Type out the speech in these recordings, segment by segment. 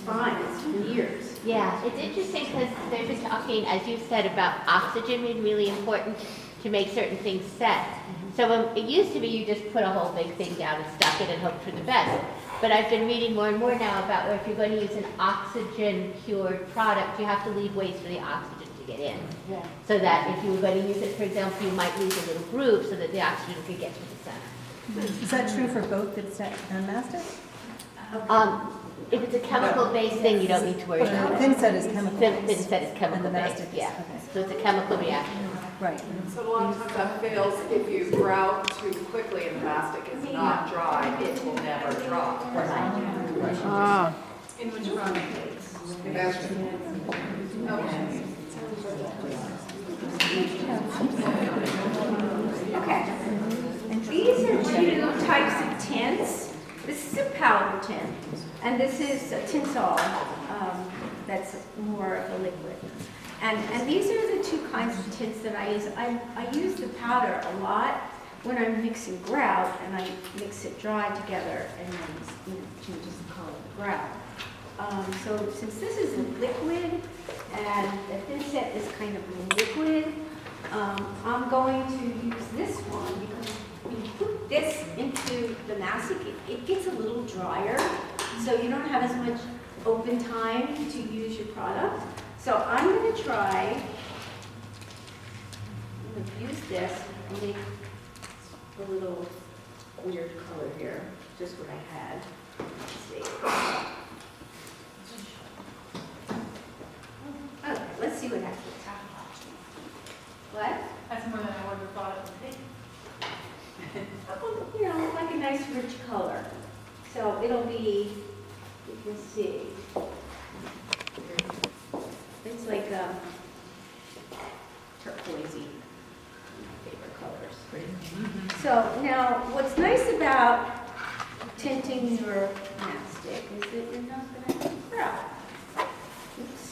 fine, it's years. Yeah, it's interesting because they've been talking, as you said, about oxygen being really important to make certain things set. So it used to be you just put a whole big thing down and stuck it and hoped for the best. But I've been reading more and more now about where if you're going to use an oxygen-cured product, you have to leave ways for the oxygen to get in. Yeah. So that if you were going to use it, for example, you might leave a little groove so that the oxygen could get to the center. Is that true for both thin and mastic? If it's a chemical-based thing, you don't need to worry about it. Thin set is chemical. Thin set is And the chemical-based, mastic is, yeah. okay. So it's a chemical reaction. Right. So a lot of times that fails if you grout too quickly and the mastic is not dry, it will never drop. In which product? Okay. And these are two types of tints. This is a powder tint, and this is a tinsol that's more of a liquid. And these are the two kinds of tints that I use. I use the powder a lot when I'm mixing grout, and I mix it dry together, and then changes the color of the grout. So since this is a liquid, and the thin set is kind of a liquid, I'm going to use this one because when you put this into the mastic, it gets a little drier, so you don't have as much open time to use your product. So I'm going to try, I'm going to use this and make a little weird color here, just what I had. Let's see. Okay, let's see what happens. What? That's more than I would have thought it would be. You know, like a nice rich color. So it'll be, you can see, it's like a turquoisey, my favorite colors. So now, what's nice about tinting your mastic is that you're not going to grout. Oops.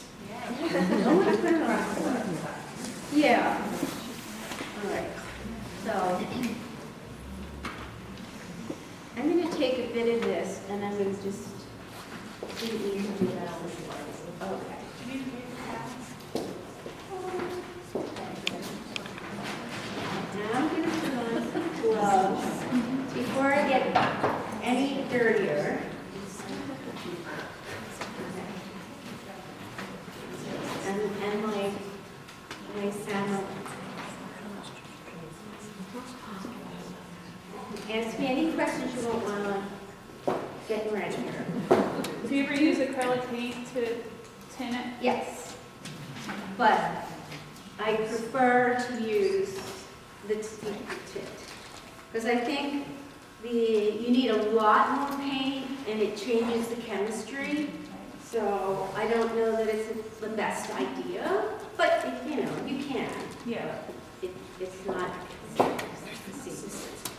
Yeah. All right. So I'm going to take a bit of this and I'm going to just do that on this part. Okay. Now I'm going to put on some gloves before I get any dirtier. And my sandal. Ask me any questions you won't want to get ready here. Do you ever use acrylic paint to tint it? Yes, but I prefer to use the tint because I think you need a lot more paint and it changes the chemistry. So I don't know that it's the best idea, but you can. Yeah. It's not.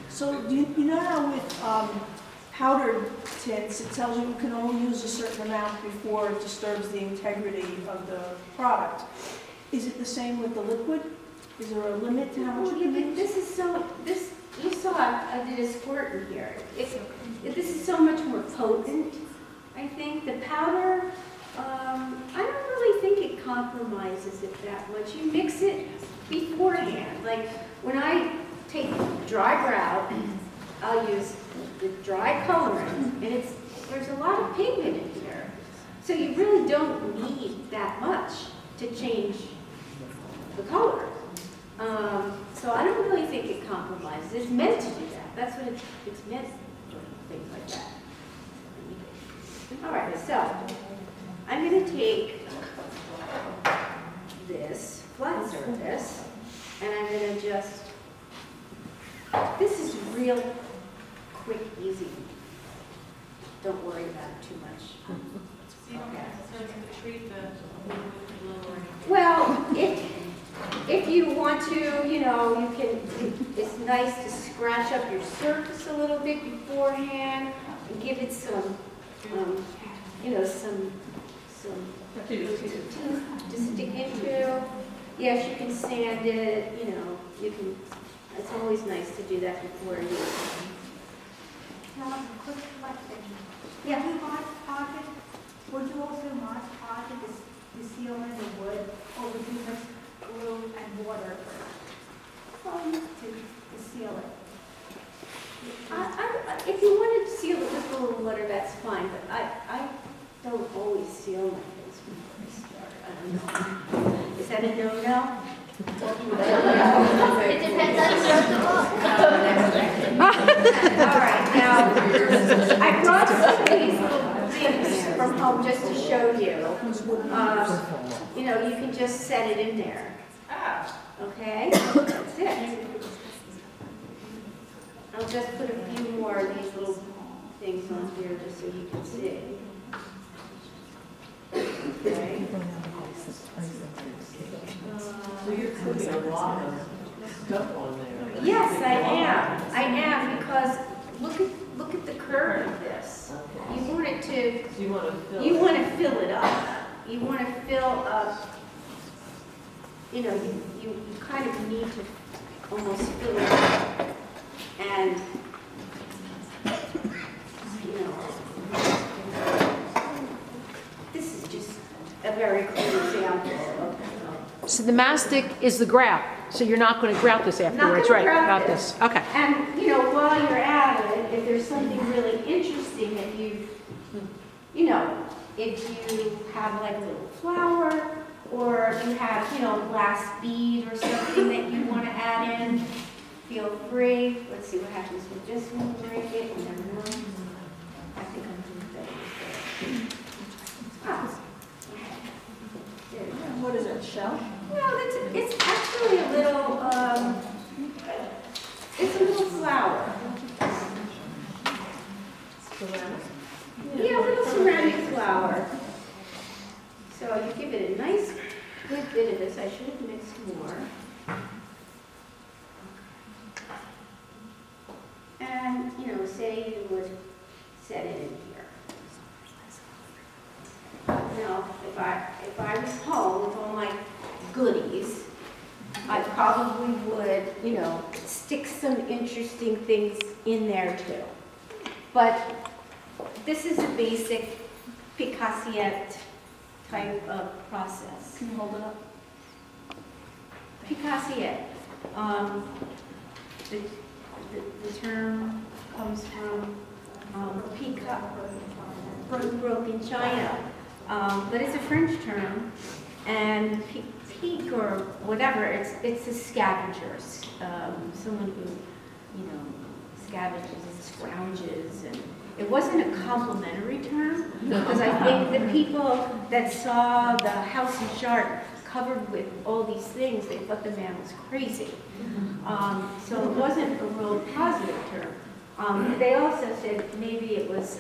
So you know how with powdered tints, it tells you can only use a certain amount before it disturbs the integrity of the product. Is it the same with the liquid? Is there a limit to how much you can use? This is so, you saw I did a squirt in here. This is so much more potent, I think. The powder, I don't really think it compromises it that much. You mix it beforehand. Like when I take dry grout, I'll use the dry colorant, and there's a lot of pigment in here. So you really don't need that much to change the color. So I don't really think it compromises. It's meant to do that. That's what it's meant for, things like that. All right, so I'm going to take this flat surface, and I'm going to just, this is real quick, easy. Don't worry about it too much. So you don't necessarily have to treat the glue or anything. Well, if you want to, you can, it's nice to scratch up your surface a little bit beforehand and give it some, some to stick into. Yes, you can sand it, you can, it's always nice to do that before you. Now, quick question. Yeah. When you bought pocket, would you seal in the wood, or would you just glue and water to seal it? If you wanted to seal it with a little water, that's fine, but I don't always seal my things before I start. I don't know. Is that a no-no? It depends on the All right, now, I brought some of these little things from home just to show you. You know, you can just set it in there. Okay, that's it. I'll just put a few more of these little things on here just so you can see. Okay. So you're putting a lot of stuff on there. Yes, I am, because look at the curve of this. Okay. You want it to, So you want to fill you it. want to fill it up. You want to fill up, you know, you kind of need to almost fill it up. And, you know, this is just a very clear example of. So the mastic is the grout, so you're not going to grout this afterwards, gonna right? grout About this. this, okay. And, you know, while you're at it, if there's something really interesting that you know, if you have like a little flower, or you have, you know, a glass bead or something that you want to add in, feel free. Let's see what happens with this one. Break it. You never know. I think I'm doing better. Ah. There we go. What is it, shell? No, it's actually a little, it's a little flower. Yeah, a little ceramic flower. So you give it a nice, good bit of this. I should have mixed more. And, you know, say you would set it in here. Now, if I was home with all my goodies, I probably would, you know, stick some interesting things in there too. But this is a basic pique assiente type of process. Can you hold it up? Pique assiente. The term comes from pique, broke in China, but it's a French term, and pique or whatever, it's a scavenger, someone who, you know, scavenges and scrounges, and it wasn't a complimentary term, because I think the people that saw the house in Chartres covered with all these things, they thought the man was crazy. So it wasn't a real positive term. They also said maybe it was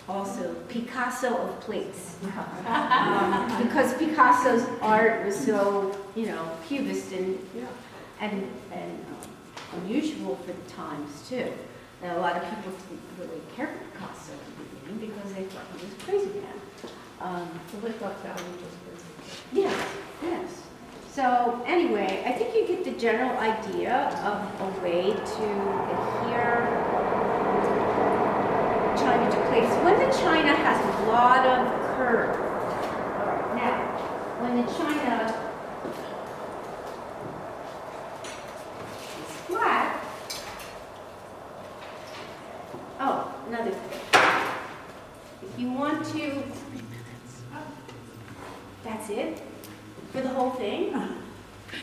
also Picasso of plates. Because Picasso's art was so, you know, cubist and unusual for the times too. And a lot of people didn't really care for Picasso at the beginning because they thought he was a crazy man. So they thought that was just crazy. Yes, yes. So anyway, I think you get the general idea of a way to adhere China to place. When the China has a lot of curve, now, when the China is flat, oh, another thing. If you want to, that's it? For the whole thing?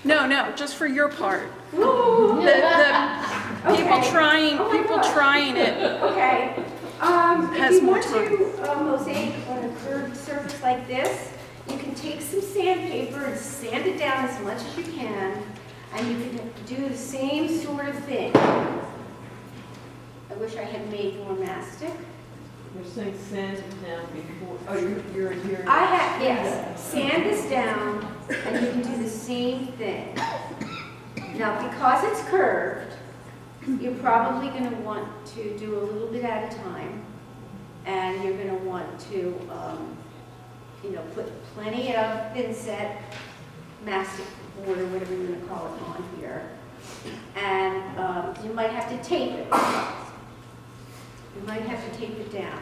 No, just for your part. Ooh. The people Okay. trying, Oh my people God. trying it. Okay. Has If you more want to mosaic on a curved surface like this, you can take some sandpaper and sand it down as much as you can, and you can do the same sort of thing. I wish I had made more mastic. You're saying sand it down before, oh, you're adhering. I have, yes, sand this down, and you can do the same thing. Now, because it's curved, you're probably going to want to do a little bit at a time, and you're going to want to, you know, put plenty of thin set mastic board or whatever you want to call it on here, and you might have to tape it. You might have to tape it down.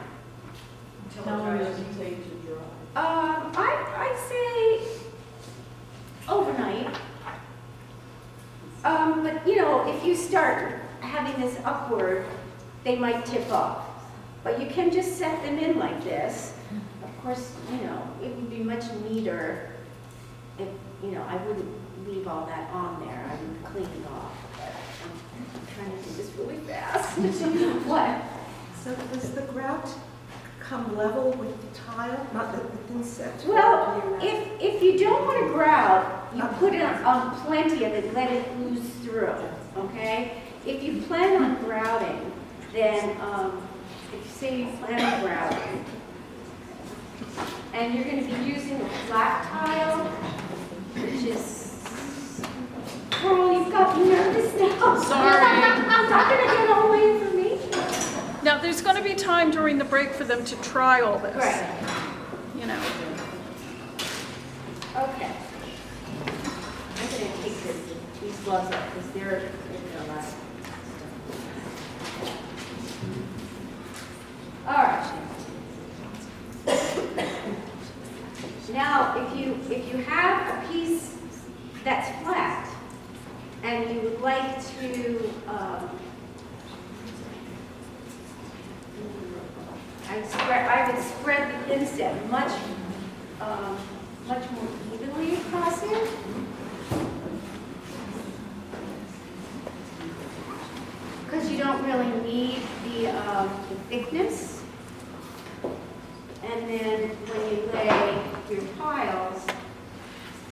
How long does it take to dry? I'd say start having this upward, they might tip off. But you can just set them in like this. Of course, you know, it would be much neater if, you know, I wouldn't leave all that on there. I would clean it off. But I'm trying to do this really fast. What? So does the grout come level with the tile, not the thin set? Well, if you don't want to grout, you put it on plenty of it, let it ooze through, okay? If you plan on grouting, then if you say you plan on grouting, and you're going to be using a flat tile, which is, Carl, you've got me nervous now. Sorry. I'm not going to get all my information. Now, there's going to be time during the break for them to try all this. Right. You know. Okay. I'm going to take these gloves off because they're a lot. All right. Now, if you have a piece that's flat and you would like to, I would spread the inset much more evenly across it. Because you don't really need the thickness. And then when you lay your tiles,